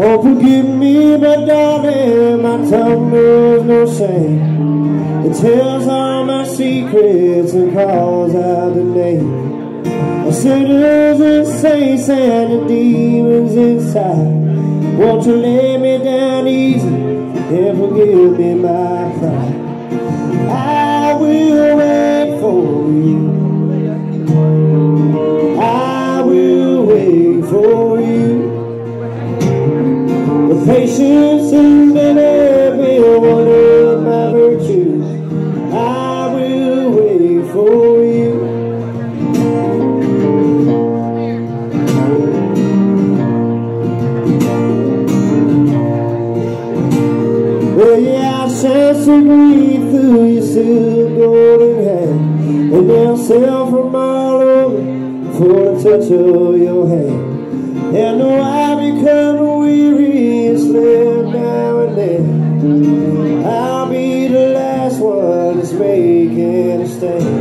Oh, forgive me, but darling, my tongue knows no shame. It tells all my secrets and calls out the name of sinners and saints and the demons inside. Won't you lay me down easy and forgive me my pride? I will wait for you. I will wait for you. With patience and every one of my virtues, I will wait for you. Well, yeah, I sense a breathe through your silver golden hair, and they'll sail from all over for the touch of your hand. And though I become weary and slip now and then, I'll be the last one that's making a stand.